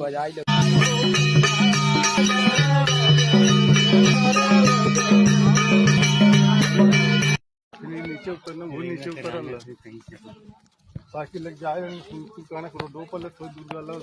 बजाई ले नीचे उतरना वो नीचे उतर ताकि लग जाए तू कहना करो दो पल थोड़ी दूर वाला